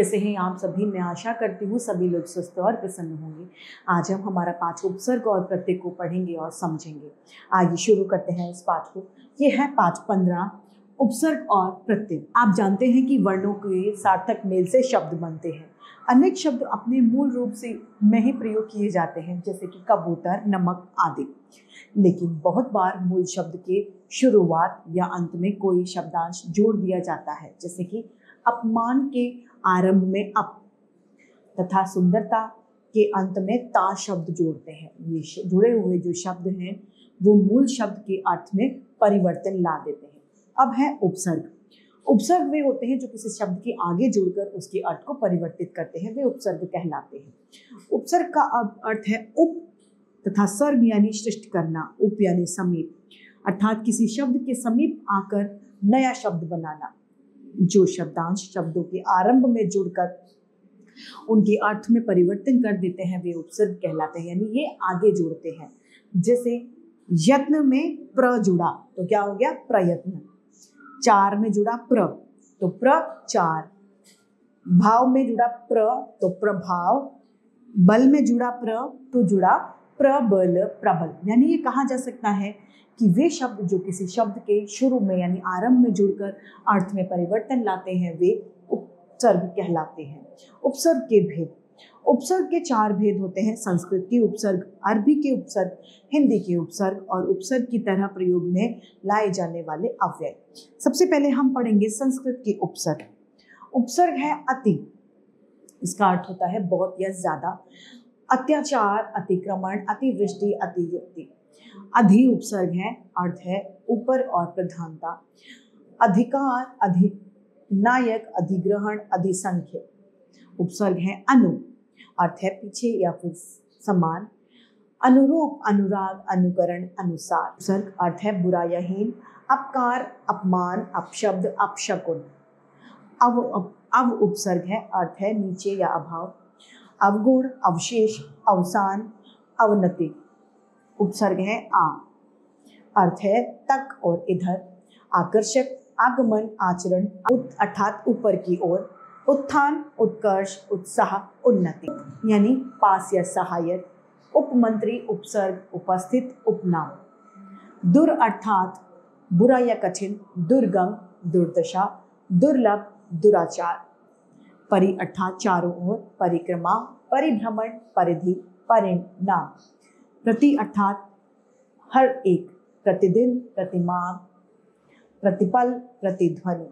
कैसे हैं आप सभी। मैं आशा करती हूँ सभी लोग स्वस्थ और प्रसन्न होंगे। आज हम हमारा पाठ उपसर्ग और प्रत्यय को पढ़ेंगे और समझेंगे। आइए शुरू करते हैं इस पाठ को। ये है पाठ 15, उपसर्ग और प्रत्यय। आप जानते हैं कि वर्णों के सार्थक मेल से शब्द बनते हैं। अनेक शब्द अपने मूल रूप से में ही प्रयोग किए जाते हैं, जैसे कि कबूतर, नमक आदि। लेकिन बहुत बार मूल शब्द के शुरुआत या अंत में कोई शब्दांश जोड़ दिया जाता है, जैसे कि अपमान के आरंभ में अप तथा सुंदरता के अंत में ता शब्द जोड़ते हैं। ये जुड़े हुए जो शब्द हैं वो मूल शब्द के अर्थ में परिवर्तन ला देते हैं। अब है उपसर्ग। उपसर्ग वे होते हैं जो किसी शब्द के आगे जुड़कर उसके अर्थ को परिवर्तित करते हैं, वे उपसर्ग कहलाते हैं। उपसर्ग का अर्थ है उप तथा सर्ग यानी सृष्टि करना, उप यानी समीप, अर्थात किसी शब्द के समीप आकर नया शब्द बनाना। जो शब्दांश शब्दों के आरंभ में जुड़कर उनके अर्थ में परिवर्तन कर देते हैं वे उपसर्ग कहलाते हैं, यानी ये आगे जुड़ते हैं। जैसे यत्न में प्र जुड़ा तो क्या हो गया? प्रयत्न। चार में जुड़ा प्र तो प्रचार। भाव में जुड़ा प्र तो प्रभाव। बल में जुड़ा प्र तो जुड़ा प्रबल, प्रबल। यानी ये कहा जा सकता है कि वे शब्द जो किसी शब्द के शुरू में यानी आरंभ में जुड़कर अर्थ में परिवर्तन लाते हैं वे उपसर्ग कहलाते हैं। उपसर्ग के भेद। उपसर्ग के 4 भेद होते हैं: संस्कृत के उपसर्ग, अरबी के उपसर्ग, हिंदी के उपसर्ग और उपसर्ग की तरह प्रयोग में लाए जाने वाले अव्यय। सबसे पहले हम पढ़ेंगे संस्कृत के उपसर्ग। उपसर्ग है अति। इसका अर्थ होता है बहुत या ज्यादा। अत्याचार, अतिक्रमण, अतिवृष्टि, अतियुक्ति। अधि उपसर्ग है, अर्थ है ऊपर और प्रधानता। अधिकार, अधिनायक, अधिग्रहण, अधिसंख्य। उपसर्ग है अनु, अर्थ है पीछे या फिर समान। अनुरूप, अनुराग, अनुकरण, अनुसार। उपसर्ग अर्थ है बुरा या हीन। अपकार, अपमान, अपशब्द, अपशकुन। अव उपसर्ग है, अर्थ है नीचे या अभाव। अवगुण, अवशेष, अवसान, अवनति। उपसर्ग है आ, अर्थ है तक और इधर। आकर्षक, आगमन, आचरण, अर्थात ऊपर की ओर। उत्थान, उत्कर्ष, उत्साह, उन्नति, यानी पास या सहायक। उपमंत्री, उपसर्ग, उपस्थित, उपनाम। दुर अर्थात बुरा या कठिन। दुर्गम, दुर्दशा, दुर्लभ, दुराचार। परि अर्थात चारों ओर। परिक्रमा, परिभ्रमण, परिधि, परिणाम। प्रति अर्थात हर एक, प्रतिदिन, प्रतिमान, प्रतिपल, प्रतिध्वनि।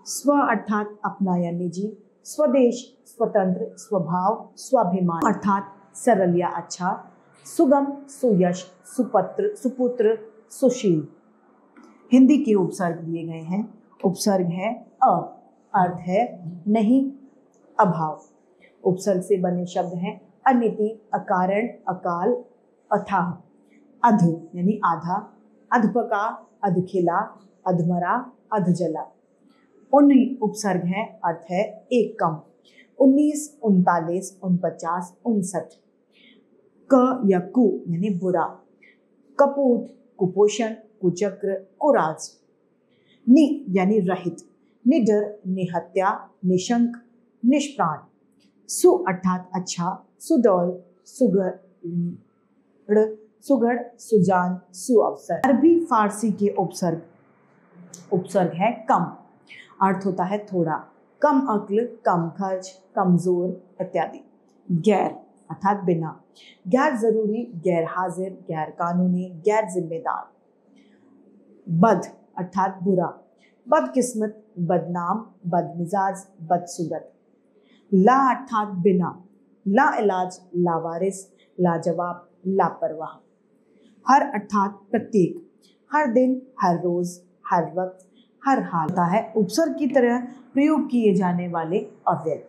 स्व अर्थात अपना या निजी। स्वदेश, स्वतंत्र, स्वभाव, स्वाभिमान, अर्थात सरल या अच्छा। सुगम, सुयश, सुपत्र, सुपुत्र, सुशील। हिंदी के उपसर्ग दिए गए हैं। उपसर्ग है अ, अर्थ है नहीं, अभाव। उपसर्ग से बने शब्द हैं अनिति, अकारण, अकाल, अथाह। अध यानी आधा। अधपका, अधखिला, अधमरा, अधजला। 19 उपसर्ग है, अर्थ है एक कम। 19, 39, 49, 59। क या कु यानी बुरा। कपूत, कुपोषण, कुचक्र, कुराज। नि यानी रहित। निडर, निहत्या, निशंक, निष्प्राण। सु अर्थात अच्छा। सुडौल, सुगढ़, सुगढ़, सुजान, सुअवसर। अरबी फारसी के उपसर्ग है कम, अर्थ होता है थोड़ा। कम अक्ल, कम खर्च, कमजोर इत्यादि। गैर अर्थात बिना। गैर जरूरी, गैर हाजिर, गैर कानूनी, गैर जिम्मेदार। बद अर्थात बुरा। बदकिस्मत, बदनाम, बदमिजाज, बदसूरत। ला अर्थात बिना। ला इलाज, लावारिस, लाजवाब, लापरवाह। हर अर्थात प्रत्येक। हर दिन, हर रोज, हर वक्त, हर हाल है उपसर्ग की तरह प्रयोग किए जाने वाले अव्यय।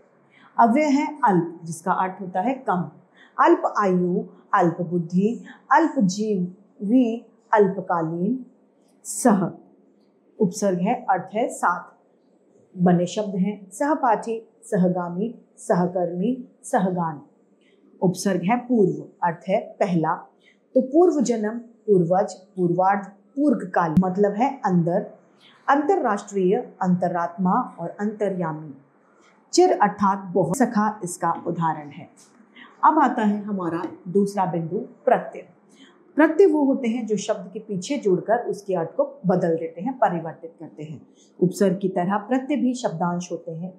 अव्यय है अल्प, जिसका अर्थ होता है कम। अल्प आयु, अल्प बुद्धि, अल्प जीवी, अल्पकालीन। सह उपसर्ग है, अर्थ है साथ। बने शब्द हैं सहपाठी, सहगामी, सहकर्मी, सहगान। उपसर्ग है पूर्व, अर्थ है पहला। तो पूर्व जन्म, पूर्वज, पूर्वार्ध, पूर्वकाल मतलब है अंदर। अंतरराष्ट्रीय, अंतरात्मा और अंतर्यामी। चिर अर्थात बहुत, सखा इसका उदाहरण है। अब आता है हमारा दूसरा बिंदु, प्रत्यय। प्रत्यय वो होते हैं जो शब्द के पीछे जुड़कर उसके अर्थ को बदल देते हैं, परिवर्तित करते हैं। उपसर्ग की तरह प्रत्यय भी शब्दांश होते हैं।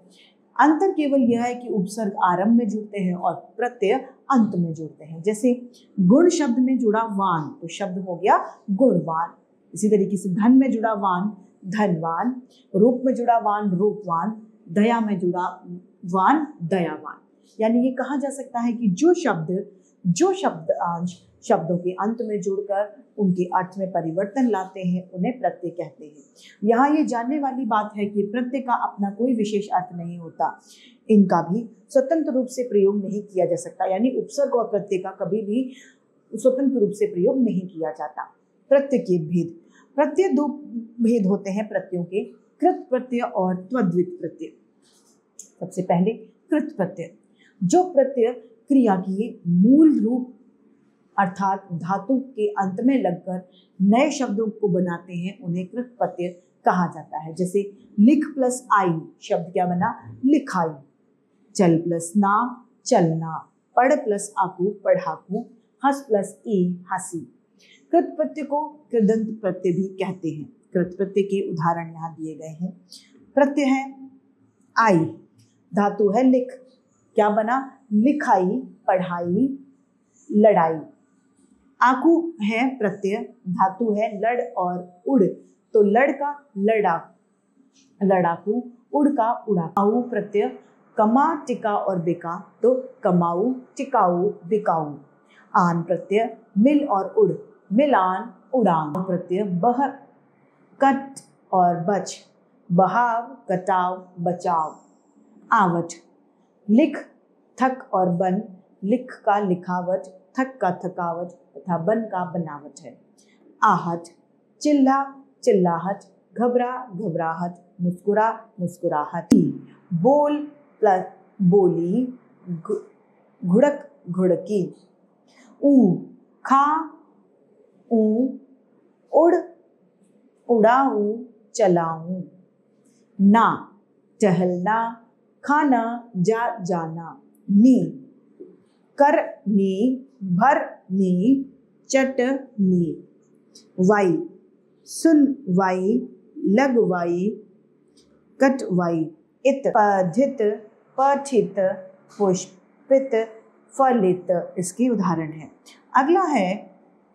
अंतर केवल यह है कि उपसर्ग आरंभ में जुड़ते हैं और प्रत्यय अंत में जुड़ते हैं। जैसे गुण शब्द में जुड़ा वान तो शब्द हो गया गुणवान। इसी तरीके से धन में जुड़ा वान धनवान, रूप में जुड़ा वान रूपवान, दया में जुड़ा वान दयावान। यानी ये कहा जा सकता है कि जो शब्दांश शब्दों के अंत में जुड़कर उनके अर्थ में परिवर्तन लाते हैं उन्हें प्रत्यय कहते हैं। यहाँ ये जानने वाली बात है कि प्रत्यय का अपना कोई विशेष अर्थ नहीं होता, इनका भी स्वतंत्र रूप से प्रयोग नहीं किया जा सकता। यानी उपसर्ग और प्रत्यय का कभी भी स्वतंत्र रूप से प्रयोग नहीं किया जाता। प्रत्यय के भेद। प्रत्यय दो भेद होते हैं प्रत्ययों के, कृत प्रत्यय और त्वद्वित प्रत्यय। सबसे पहले कृत प्रत्यय, जो प्रत्यय क्रिया की मूल रूप अर्थात धातु के अंत में लगकर नए शब्दों को बनाते हैं उन्हें कृत प्रत्यय कहा जाता है। जैसे लिख प्लस आई शब्द क्या बना, लिखाई। चल प्लस ना चलना, पढ़ प्लस आकू पढ़ाकू, हंस प्लस ई हंसी। कृत प्रत्यय को कृदंत प्रत्यय भी कहते हैं। कृत प्रत्यय के उदाहरण यहाँ दिए गए हैं। प्रत्यय है आई, धातु है लिख, क्या बना, लिखाई पढ़ाई लड़ाई। आकू है प्रत्यय, धातु है लड़ और उड़ तो लड़ का लड़ा लड़ाकू, उड़ का उड़ा। आऊ प्रत्यय कमा टिका और बिका तो कमाऊ टिकाऊ बिकाऊ। आन प्रत्यय मिल और उड़, मिलान उड़ान। प्रत्यय बह कट और बच, बहाव कटाव बचाव। आवट लिख थक और बन, लिख का लिखावट, थक का थकावट तथा बन का बनावट है। आहट चिल्ला चिल्लाहट, घबरा घबराहट, मुस्कुरा मुस्कुराहट। बोल प्लस बोली, घुड़क घुड़की। ऊ खा ऊ, उड़ उड़ाऊ चलाऊं। ना टहलना, खाना जा जाना। नी कर नी, भर नी, चट नी। वाई सुन वाई, लग वाई, कट वाई। इत पधित पठित पुष्पित फलित इसके उदाहरण है। अगला है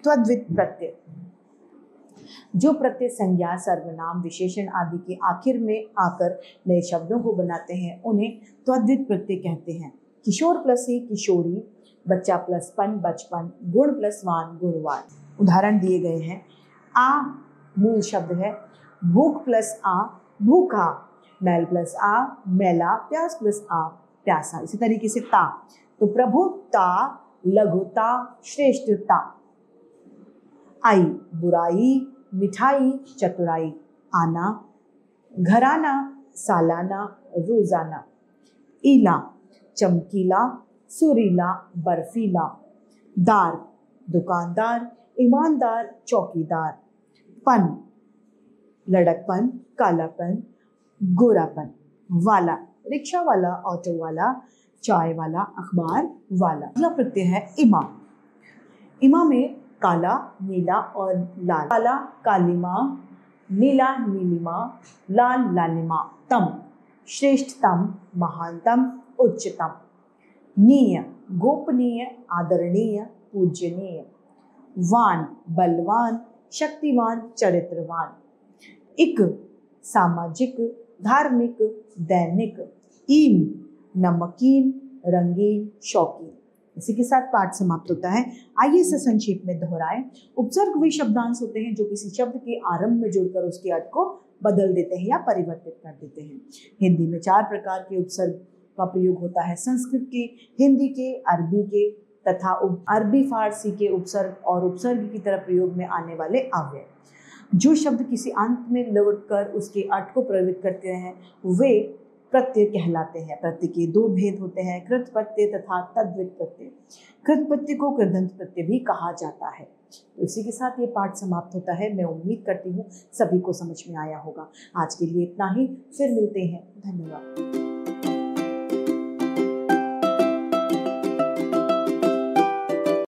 त्वद्वित प्रत्यय। जो प्रत्यय संज्ञा सर्वनाम विशेषण आदि के आखिर में आकर नए शब्दों को बनाते हैं उन्हें त्वद्वित प्रत्यय कहते हैं। किशोर प्लस ही किशोरी, बच्चा प्लस पन बचपन, गुण प्लस वान गुणवान। उदाहरण दिए गए हैं। आ मूल शब्द है, भूख प्लस आ भूखा, मैल प्लस आ मैला, प्यास प्लस आ प्यासा। इसी तरीके से ता तो प्रभुता, लघुता, श्रेष्ठता। आई बुराई, मिठाई, चतुराई। आना घराना, सालाना, रोजाना। ईला चमकीला, सुरीला, बर्फीला। दार दुकानदार, ईमानदार, चौकीदार। पन लड़कपन, कालापन, गोरापन। वाला रिक्शा वाला, ऑटो वाला, चाय वाला, अखबार वाला। अगला प्रत्यय है इमा। इमा में काला, नीला और लाल। काला कालिमा, नीला नीलिमा, लाल लालिमा। तम श्रेष्ठतम, महानतम, उच्चतम। नीय गोपनीय, आदरणीय, पूजनीय। वान बलवान, शक्तिवान, चरित्रवान। इक सामाजिक, धार्मिक, दैनिक। ईन नमकीन, रंगीन, शौकीन। इसी के साथ पाठ समाप्त होता है। आइए इसे संक्षेप में दोहराएं। उपसर्ग वे शब्दांश होते हैं जो किसी शब्द के आरंभ में जुड़कर उसके अर्थ को बदल देते हैं या परिवर्तित कर देते हैं। हिंदी में 4 प्रकार के उपसर्ग का प्रयोग होता है, संस्कृत के, हिंदी के, अरबी के तथा अरबी फारसी के उपसर्ग और उपसर्ग की तरह प्रयोग में आने वाले अव्यय। जो शब्द किसी अंत में लौटकर उसके अर्थ को प्रभावित करते हैं वे प्रत्यय कहलाते हैं। प्रत्यय के 2 भेद होते हैं, कृत प्रत्यय तथा तद्वित प्रत्यय। कृत प्रत्यय को कृदंत प्रत्यय भी कहा जाता है। तो इसी के साथ ये पाठ समाप्त होता है। मैं उम्मीद करती हूँ सभी को समझ में आया होगा। आज के लिए इतना ही, फिर मिलते हैं। धन्यवाद।